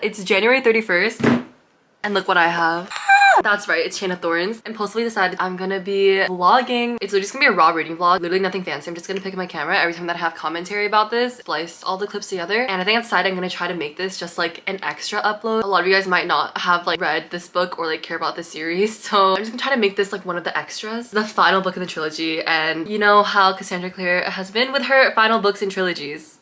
It's January 31st, and look what I have. That's right, it's Chain of Thorns. Impulsively decided I'm gonna be vlogging. It's literally just gonna be a raw reading vlog. Literally nothing fancy. I'm just gonna pick up my camera every time that I have commentary about this, splice all the clips together. And I think outside I'm gonna try to make this just like an extra upload. A lot of you guys might not have like read this book or like care about this series. So I'm just gonna try to make this like one of the extras. The final book in the trilogy. And you know how Cassandra Clare has been with her final books in trilogies.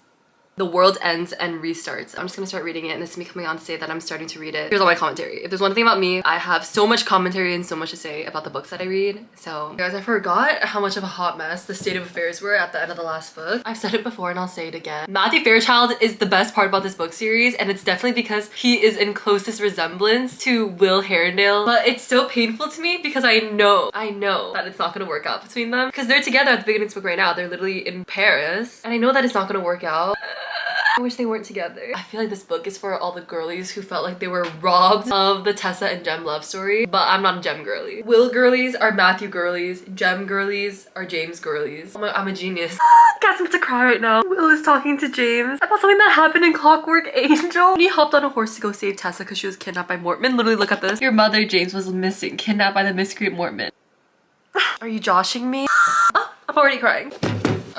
The world ends and restarts. I'm just gonna start reading it, and this is me coming on to say that I'm starting to read it. Here's all my commentary. If there's one thing about me, I have so much commentary and so much to say about the books that I read. So guys, I forgot how much of a hot mess the state of affairs were at the end of the last book. I've said it before and I'll say it again. Matthew Fairchild is the best part about this book series, and it's definitely because he is in closest resemblance to Will Herondale. But it's so painful to me because I know that it's not gonna work out between them, because they're together at the beginning of this book right now. They're literally in Paris, and I know that it's not gonna work out. I wish they weren't together. I feel like this book is for all the girlies who felt like they were robbed of the Tessa and Jem love story, but I'm not a Jem girly. Will girlies are Matthew girlies. Jem girlies are James girlies. I'm a genius. Guys, I'm about to cry right now. Will is talking to James about something that happened in Clockwork Angel. When he hopped on a horse to go save Tessa because she was kidnapped by Mortman. Literally, look at this. Your mother, James, was missing, kidnapped by the miscreant Mortman. Are you joshing me? I'm already crying.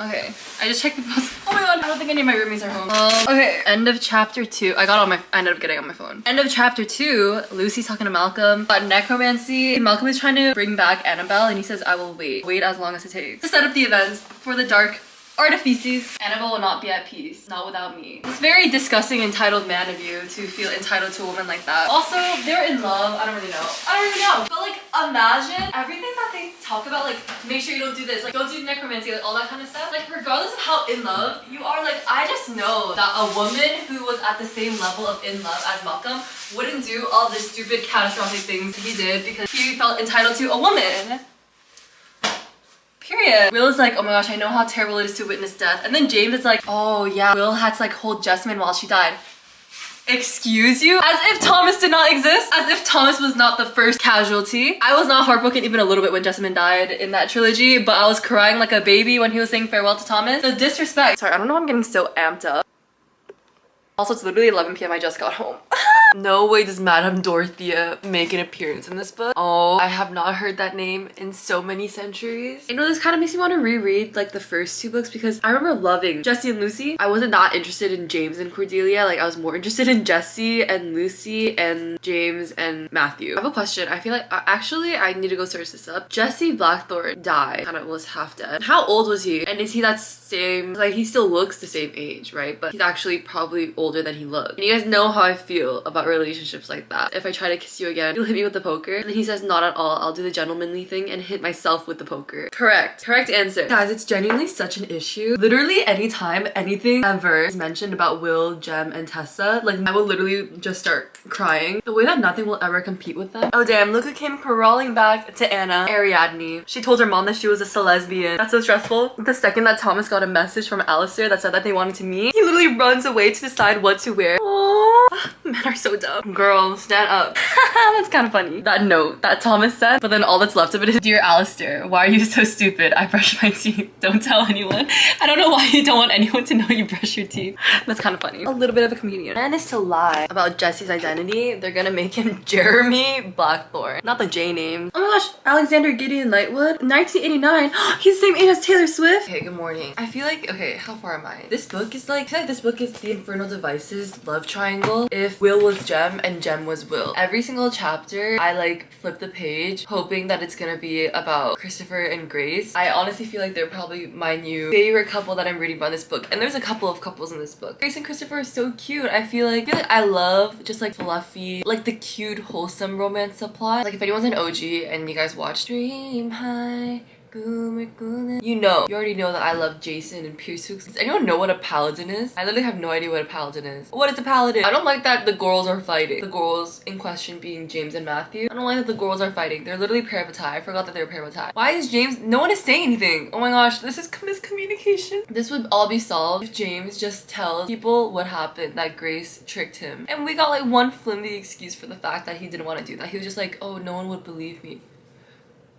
Okay, I just checked the post. Oh my god, I don't think any of my roomies are home. Okay, end of chapter 2. I ended up getting on my phone. End of chapter 2, Lucy's talking to Malcolm about necromancy. Malcolm is trying to bring back Annabelle, and he says, I will wait. Wait as long as it takes to set up the events for the dark artifices. Annabelle will not be at peace, not without me. It's very disgusting, entitled man of you to feel entitled to a woman like that. Also, they're in love. I don't really know. But like, imagine everything that they talk about, like, make sure you don't do this, like, don't do necromancy, like, all that kind of stuff. Like, regardless of how in love you are, like, I just know that a woman who was at the same level of in love as Malcolm wouldn't do all the stupid, catastrophic things he did because he felt entitled to a woman. Period. Will is like, oh my gosh, I know how terrible it is to witness death. And then James is like, oh yeah, Will had to like hold Jessamine while she died. Excuse you? As if Thomas did not exist? As if Thomas was not the first casualty? I was not heartbroken even a little bit when Jessamine died in that trilogy, but I was crying like a baby when he was saying farewell to Thomas. The disrespect. Sorry, I don't know why I'm getting so amped up. Also, it's literally 11 p.m. I just got home. No way does Madame Dorothea make an appearance in this book. Oh, I have not heard that name in so many centuries. You know, this kind of makes me want to reread like the first 2 books because I remember loving Jessie and Lucy. I wasn't that interested in James and Cordelia. Like, I was more interested in Jessie and Lucy and James and Matthew. I have a question. I feel like actually I need to go search this up. Jesse Blackthorne died, kind of was half dead. How old was he? And is he that same, like, he still looks the same age, right? But he's actually probably older than he looked. And you guys know how I feel about relationships like that. If I try to kiss you again, you'll hit me with the poker. And then he says, not at all. I'll do the gentlemanly thing and hit myself with the poker. Correct. Correct answer. Guys, it's genuinely such an issue. Literally anytime anything ever is mentioned about Will, Jem, and Tessa, like, I will literally just start crying. The way that nothing will ever compete with them. Oh damn, look who came crawling back to Anna. Ariadne. She told her mom that she was a lesbian. That's so stressful. The second that Thomas got a message from Alistair that said that they wanted to meet, he literally runs away to decide what to wear. Aww. Men are so dumb. Girl, stand up. That's kind of funny. That note that Thomas sent, but then all that's left of it is, Dear Alistair, why are you so stupid? I brush my teeth. Don't tell anyone. I don't know why you don't want anyone to know you brush your teeth. That's kind of funny. A little bit of a comedian. Man is to lie about Jesse's identity. They're gonna make him Jeremy Blackthorne. Not the J name. Oh my gosh, Alexander Gideon Lightwood. 1989. He's the same age as Taylor Swift. Okay, good morning. I feel like, okay, how far am I? This book is like, I feel like this book is the Infernal Devices love triangle if Will was Jem and Jem was Will. Every single chapter, I like flip the page hoping that it's gonna be about Christopher and Grace. I honestly feel like they're probably my new favorite couple that I'm reading about this book. And there's a couple of couples in this book. Grace and Christopher are so cute. I feel like I love just like fluffy, like the cute, wholesome romance subplot. Like if anyone's an OG and you guys watch Dream High, you already know that I love Jason and Pierce Hooks. Does anyone know what a paladin is? I literally have no idea what a paladin is. What is a paladin? I don't like that the girls are fighting. The girls in question being James and Matthew. I don't like that the girls are fighting. They're literally parabatai. I forgot that they were parabatai. Why is James? No one is saying anything. Oh my gosh, this is miscommunication. This would all be solved if James just tells people what happened, that Grace tricked him. And we got like one flimsy excuse for the fact that he didn't want to do that. He was just like, oh, no one would believe me.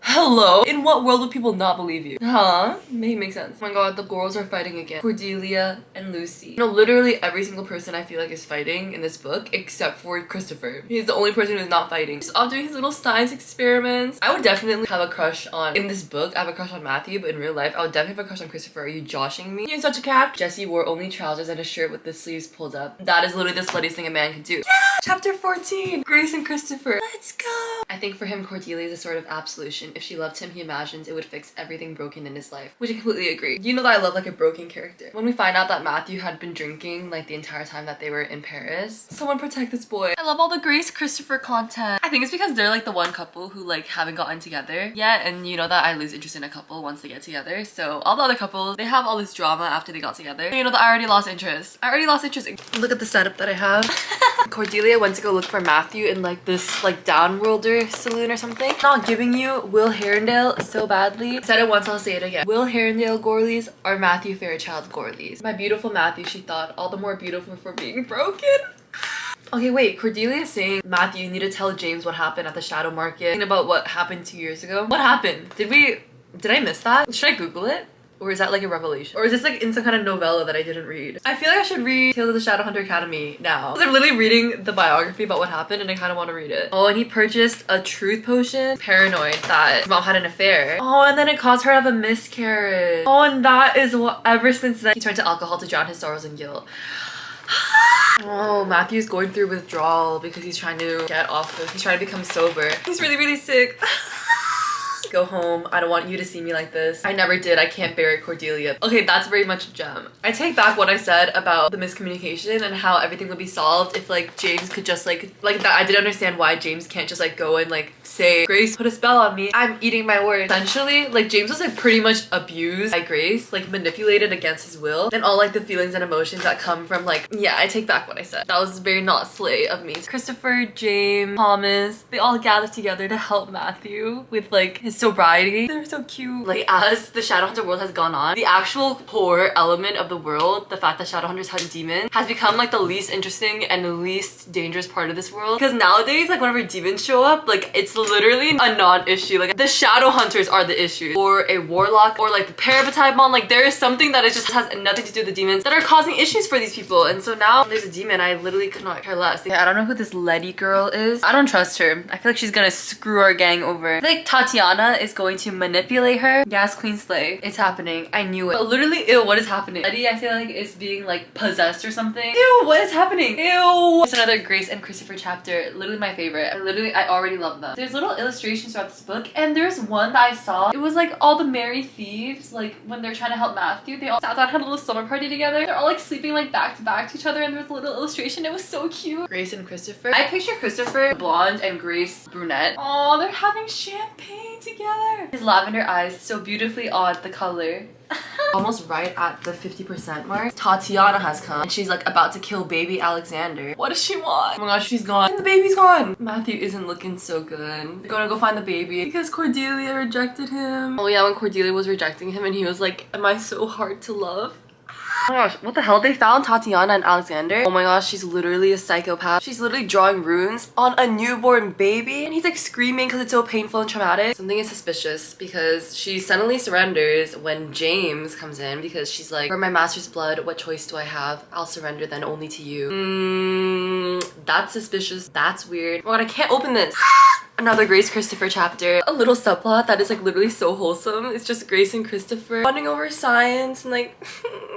Hello? In what world would people not believe you? Huh? Makes sense. Oh my god, the girls are fighting again. Cordelia and Lucy. No, literally every single person I feel like is fighting in this book except for Christopher. He's the only person who's not fighting. He's off doing his little science experiments. I would definitely have a crush on, in this book, I have a crush on Matthew, but in real life, I would definitely have a crush on Christopher. Are you joshing me? You're such a cat. Jesse wore only trousers and a shirt with the sleeves pulled up. That is literally the sluttiest thing a man can do. Yeah! Chapter 14. Grace and Christopher. Let's go! I think for him, Cordelia is a sort of absolution. If she loved him, he imagines it would fix everything broken in his life, which I completely agree. You know that I love like a broken character. When we find out that Matthew had been drinking like the entire time that they were in Paris, someone protect this boy. I love all the Grace Christopher content. I think it's because they're like the one couple who like haven't gotten together yet, and you know that I lose interest in a couple once they get together. So all the other couples, they have all this drama after they got together. You know that I already lost interest. Look at the setup that I have. Cordelia went to go look for Matthew in like this like downworlder saloon or something. Not giving you Will Herondale so badly. I said it once, I'll say it again. Will Herondale Gorleys or Matthew Fairchild Gorleys. My beautiful Matthew, she thought, all the more beautiful for being broken. Okay, wait, Cordelia is saying, Matthew, you need to tell James what happened at the shadow market. Thinking about what happened 2 years ago. What happened? Did I miss that? Should I Google it? Or is that like a revelation? Or is this like in some kind of novella that I didn't read? I feel like I should read Tales of the Shadowhunter Academy now. Because I'm literally reading the biography about what happened and I kind of want to read it. Oh, and he purchased a truth potion. Paranoid that his mom had an affair. Oh, and then it caused her to have a miscarriage. Oh, and that is what, ever since then, he turned to alcohol to drown his sorrows and guilt. Oh, Matthew's going through withdrawal because he's trying to get off of, he's trying to become sober. He's really, really sick. Go home. I don't want you to see me like this. I never did. I can't bear it, Cordelia. Okay, that's very much a gem. I take back what I said about the miscommunication and how everything would be solved if like James could just like that. I did understand why James can't just like go and like say, Grace put a spell on me. I'm eating my words. Essentially, like James was like pretty much abused by Grace, like manipulated against his will, and all like the feelings and emotions that come from like, yeah, I take back what I said. That was very not slay of me. Christopher, James, Thomas, they all gathered together to help Matthew with like his sobriety. They're so cute. Like as the Shadowhunter world has gone on, the actual core element of the world, the fact that Shadowhunters hunt demons, has become like the least interesting and the least dangerous part of this world. Because nowadays, like whenever demons show up, like it's literally a non-issue. Like the Shadowhunters are the issue. Or a warlock or like the Parabatimon. Like there is something that it just has nothing to do with the demons that are causing issues for these people. And so now there's a demon, I literally could not care less. I don't know who this Letty girl is. I don't trust her. I feel like she's gonna screw our gang over. I feel like Tatiana is going to manipulate her. Yes, Queen Slay. It's happening. I knew it. But literally, ew, what is happening? Letty, I feel like, is being like possessed or something. Ew, what is happening? Ew. It's another Grace and Christopher chapter. Literally my favorite. I already love them. There's little illustrations throughout this book, and there's one that I saw. It was like all the merry thieves, like when they're trying to help Matthew, they all sat down and had a little summer party together. They're all like sleeping like back to back to each other, and there's a little illustration. It was so cute. Grace and Christopher. I picture Christopher blonde and Grace brunette. Oh, they're having champagne together. His lavender eyes, so beautifully odd, the color. Almost right at the 50% mark. Tatiana has come and she's like about to kill baby Alexander. What does she want? Oh my gosh, she's gone. And the baby's gone. Matthew isn't looking so good. They're gonna go find the baby because Cordelia rejected him. Oh yeah, when Cordelia was rejecting him and he was like, am I so hard to love? Oh my gosh, what the hell? They found Tatiana and Alexander. Oh my gosh, she's literally a psychopath. She's literally drawing runes on a newborn baby and he's like screaming because it's so painful and traumatic. Something is suspicious because she suddenly surrenders when James comes in because she's like, for my master's blood, what choice do I have? I'll surrender then only to you. That's suspicious. That's weird. Oh my god, I can't open this. Another Grace Christopher chapter. A little subplot that is like literally so wholesome. It's just Grace and Christopher bonding over science and like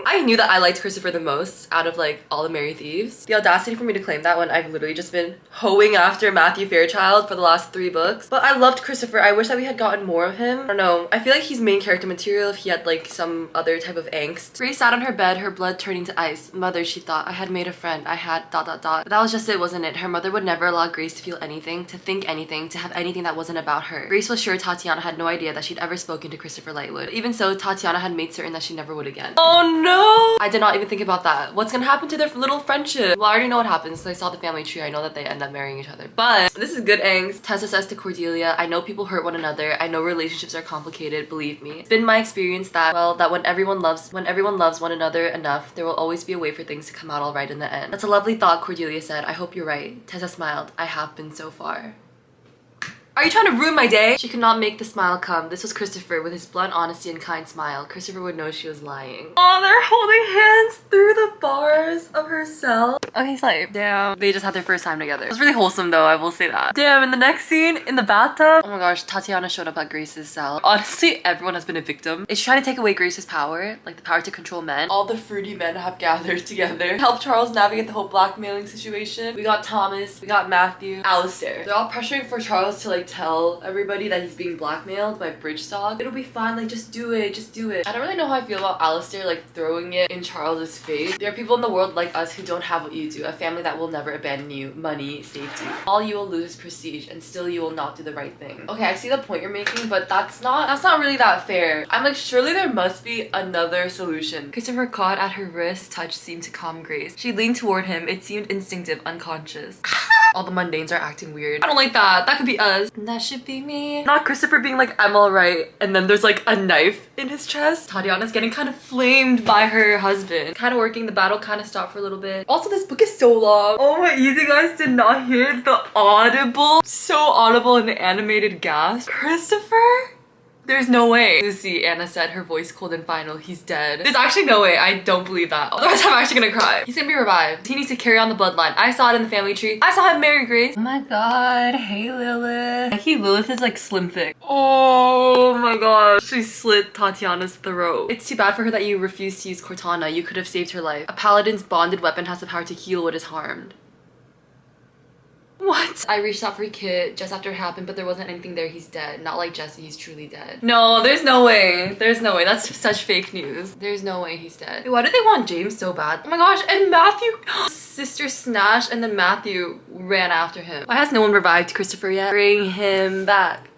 I knew that I liked Christopher the most out of like all the Merry Thieves. The audacity for me to claim that when I've literally just been hoeing after Matthew Fairchild for the last 3 books. But I loved Christopher. I wish that we had gotten more of him. I don't know. I feel like he's main character material if he had like some other type of angst. Grace sat on her bed, her blood turning to ice. Mother, she thought, I had made a friend. I had ... But that was just it, wasn't it? Her mother would never allow Grace to feel anything, to think anything, to have anything that wasn't about her. Grace was sure Tatiana had no idea that she'd ever spoken to Christopher Lightwood. Even so, Tatiana had made certain that she never would again. Oh no! I did not even think about that. What's gonna happen to their little friendship? Well, I already know what happens. I saw the family tree. I know that they end up marrying each other. But this is good angst. Tessa says to Cordelia, I know people hurt one another. I know relationships are complicated, believe me. It's been my experience that, well, that when everyone loves one another enough, there will always be a way for things to come out all right in the end. That's a lovely thought, Cordelia said. I hope you're right. Tessa smiled. I have been so far. Are you trying to ruin my day? She could not make the smile come. This was Christopher with his blunt honesty and kind smile. Christopher would know she was lying. Oh, they're holding hands through the bars of her cell. Okay, slay. Damn. They just had their first time together. It was really wholesome though, I will say that. Damn, in the next scene, in the bathtub. Oh my gosh, Tatiana showed up at Grace's cell. Honestly, everyone has been a victim. It's trying to take away Grace's power, like the power to control men. All the fruity men have gathered together. Help Charles navigate the whole blackmailing situation. We got Thomas, we got Matthew, Alistair. They're all pressuring for Charles to like tell everybody that he's being blackmailed by Bridgestock. It'll be fine, like just do it, just do it. I don't really know how I feel about Alistair like throwing it in Charles's face. There are people in the world like us who don't have what you do, a family that will never abandon you, money, safety. All you will lose is prestige and still you will not do the right thing. Okay, I see the point you're making, but that's not really that fair. I'm like, surely there must be another solution. Christopher caught at her wrist, touch seemed to calm Grace. She leaned toward him. It seemed instinctive, unconscious. All the mundanes are acting weird. I don't like that. That could be us. That should be me. Not Christopher being like, I'm alright. And then there's like a knife in his chest. Tatiana's getting kind of flamed by her husband. Kind of working. The battle kind of stopped for a little bit. Also, this book is so long. Oh my, you guys did not hear the so audible and animated gasp. Christopher? There's no way. Lucy, Anna said, her voice cold and final. He's dead. There's actually no way. I don't believe that. Otherwise, I'm actually gonna cry. He's gonna be revived. He needs to carry on the bloodline. I saw it in the family tree. I saw him marry Grace. Oh my god. Hey, Lilith. Like, Lilith is like slim thick. Oh my gosh. She slit Tatiana's throat. It's too bad for her that you refused to use Cortana. You could have saved her life. A paladin's bonded weapon has the power to heal what is harmed. What? I reached out for Kit just after it happened, but there wasn't anything there. He's dead. Not like Jesse, he's truly dead. No, there's no way. There's no way. That's such fake news. There's no way he's dead. Why do they want James so bad? Oh my gosh, and Matthew. Sister snatched and then Matthew ran after him. Why has no one revived Christopher yet? Bring him back.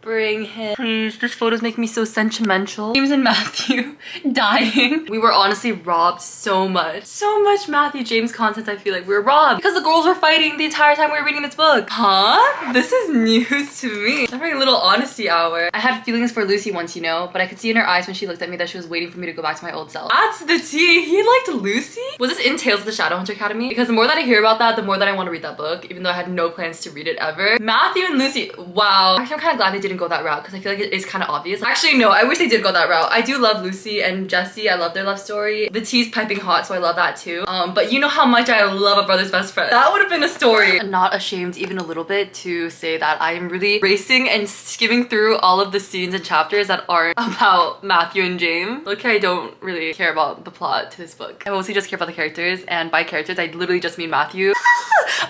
Bring him. Please, this photo's making me so sentimental. James and Matthew dying. We were honestly robbed so much. So much Matthew James content, I feel like we were robbed. Because the girls were fighting the entire time we were reading this book. Huh? This is news to me. I'm having a little honesty hour. I had feelings for Lucy once, you know, but I could see in her eyes when she looked at me that she was waiting for me to go back to my old self. That's the tea. He liked Lucy? Was this in Tales of the Shadowhunter Academy? Because the more that I hear about that, the more that I want to read that book, even though I had no plans to read it ever. Matthew and Lucy, wow. Actually, I'm kind of glad they didn't go that route because I feel like it is kind of obvious. Actually, no, I wish they did go that route. I do love Lucy and Jesse. I love their love story. The tea's piping hot, so I love that too. But you know how much I love a brother's best friend. That would have been a story. I'm not ashamed even a little bit to say that I am really racing and skimming through all of the scenes and chapters that aren't about Matthew and James. Okay, I don't really care about the plot to this book. I mostly just care about the characters, and by characters, I literally just mean Matthew.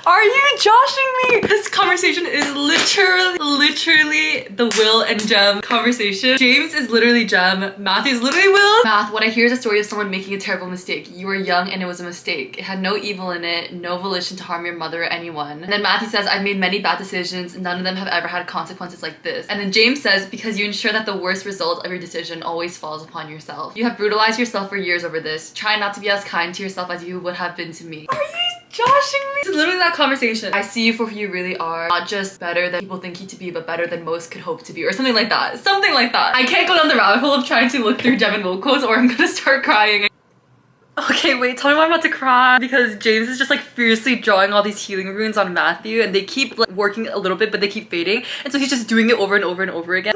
Are you joshing me? This conversation is literally the Will and Jem conversation. James is literally Jem. Matthew is literally Will. Math, what I hear is a story of someone making a terrible mistake. You were young and it was a mistake. It had no evil in it, no volition to harm your mother or anyone. And then Matthew says, I've made many bad decisions. None of them have ever had consequences like this. And then James says, because you ensure that the worst result of your decision always falls upon yourself. You have brutalized yourself for years over this. Try not to be as kind to yourself as you would have been to me. Are you joshing me? It's literally that conversation. I see you for who you really are. Not just better than people think you to be, but better than most could hope to be, or something like that. Something like that. I can't go down the rabbit hole of trying to look through Jem and Will quotes or I'm gonna start crying. Okay, wait, tell me why I'm about to cry. Because James is just like fiercely drawing all these healing runes on Matthew and they keep like working a little bit but they keep fading. And so he's just doing it over and over and over again.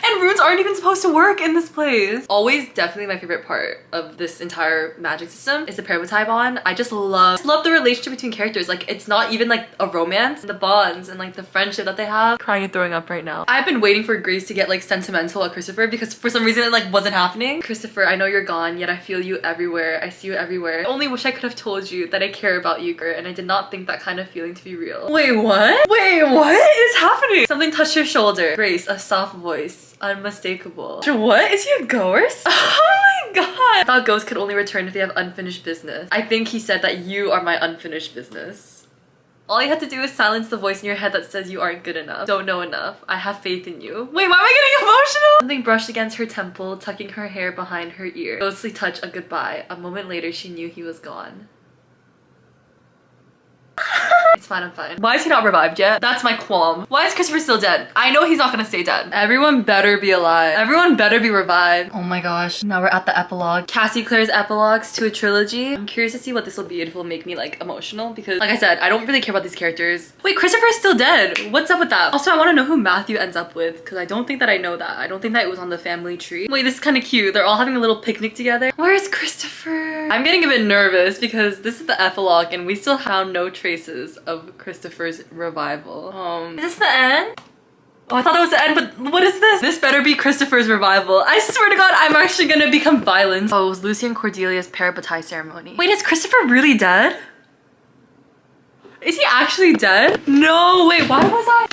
And runes aren't even supposed to work in this place. Always definitely my favorite part of this entire magic system is the parabatai bond. I just love the relationship between characters. Like it's not even like a romance. The bonds and like the friendship that they have. Crying and throwing up right now. I've been waiting for Grace to get like sentimental at Christopher because for some reason it like wasn't happening. Christopher, I know you're gone, yet I feel you everywhere. I see you everywhere. I only wish I could have told you that I care about you, and I did not think that kind of feeling to be real. Wait, what? Wait, what is happening? Something touched your shoulder. Grace, a soft voice. Unmistakable. What? Is he a ghost? Oh my god. I thought ghosts could only return if they have unfinished business. I think he said that you are my unfinished business. All you have to do is silence the voice in your head that says you aren't good enough, don't know enough. I have faith in you. Wait, why am I getting emotional? Something brushed against her temple, tucking her hair behind her ear. Ghostly touch, a goodbye. A moment later, she knew he was gone. It's fine, I'm fine. Why is he not revived yet? That's my qualm. Why is Christopher still dead? I know he's not gonna stay dead. Everyone better be alive. Everyone better be revived. Oh my gosh. Now we're at the epilogue. Cassie Clare's epilogues to a trilogy. I'm curious to see what this will be. If it will make me like emotional because like I said, I don't really care about these characters. Wait, Christopher's still dead. What's up with that? Also, I want to know who Matthew ends up with because I don't think that I know that. I don't think that it was on the family tree. Wait, this is kind of cute. They're all having a little picnic together. Where's Christopher? I'm getting a bit nervous because this is the epilogue and we still found no traces of Christopher's revival. Is this the end? Oh, I thought that was the end, but what is this? This better be Christopher's revival. I swear to God, I'm actually gonna become violent. Oh, it was Lucy and Cordelia's parabatai ceremony. Wait, is Christopher really dead? Is he actually dead? No, wait, why was I?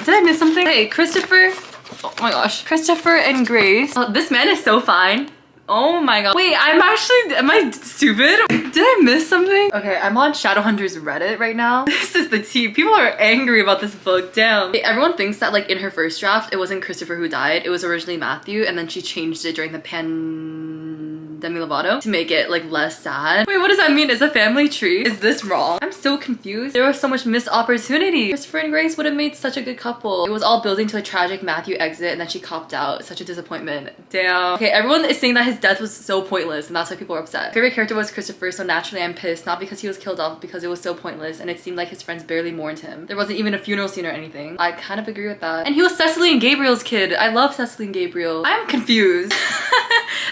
Did I miss something? Hey, Christopher. Oh my gosh. Christopher and Grace. Oh, this man is so fine. Oh my god. Wait, am I stupid? Did I miss something? Okay, I'm on Shadowhunters Reddit right now. This is the tea. People are angry about this book. Damn. Wait, everyone thinks that like in her first draft, it wasn't Christopher who died. It was originally Matthew and then she changed it during the Pandemi Lovato to make it like less sad. Wait, what does that mean? Is a family tree? Is this wrong? I'm so confused. There was so much missed opportunity. Christopher and Grace would have made such a good couple. It was all building to a tragic Matthew exit and then she copped out. Such a disappointment. Damn. Okay, everyone is saying that his death was so pointless and that's why people are upset. Favorite character was Christopher, so naturally I'm pissed. Not because he was killed off, because it was so pointless and it seemed like his friends barely mourned him. There wasn't even a funeral scene or anything. I kind of agree with that. And he was Cecily and Gabriel's kid. I love Cecily and Gabriel. I'm confused.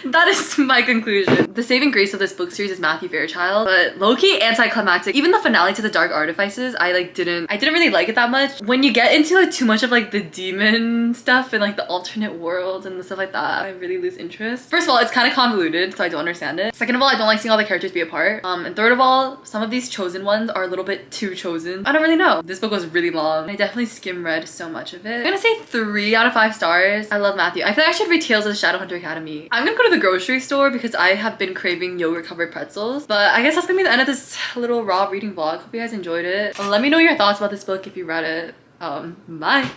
That is my conclusion. The saving grace of this book series is Matthew Fairchild, but low-key anticlimactic. Even the finale to the Dark Artifices, I didn't really like it that much. When you get into like too much of like the demon stuff and like the alternate worlds and the stuff like that, I really lose interest. First of all, it's kind of convoluted, so I don't understand it. Second of all, I don't like seeing all the characters be apart. And third of all, some of these chosen ones are a little bit too chosen. I don't really know. This book was really long. I definitely skim read so much of it. I'm gonna say 3 out of 5 stars. I love Matthew. I feel like I should read Tales of the Shadowhunter Academy. I'm gonna go to the grocery store because I have been craving yogurt covered pretzels. But I guess that's gonna be the end of this little raw reading vlog. Hope you guys enjoyed it. Let me know your thoughts about this book if you read it. Bye.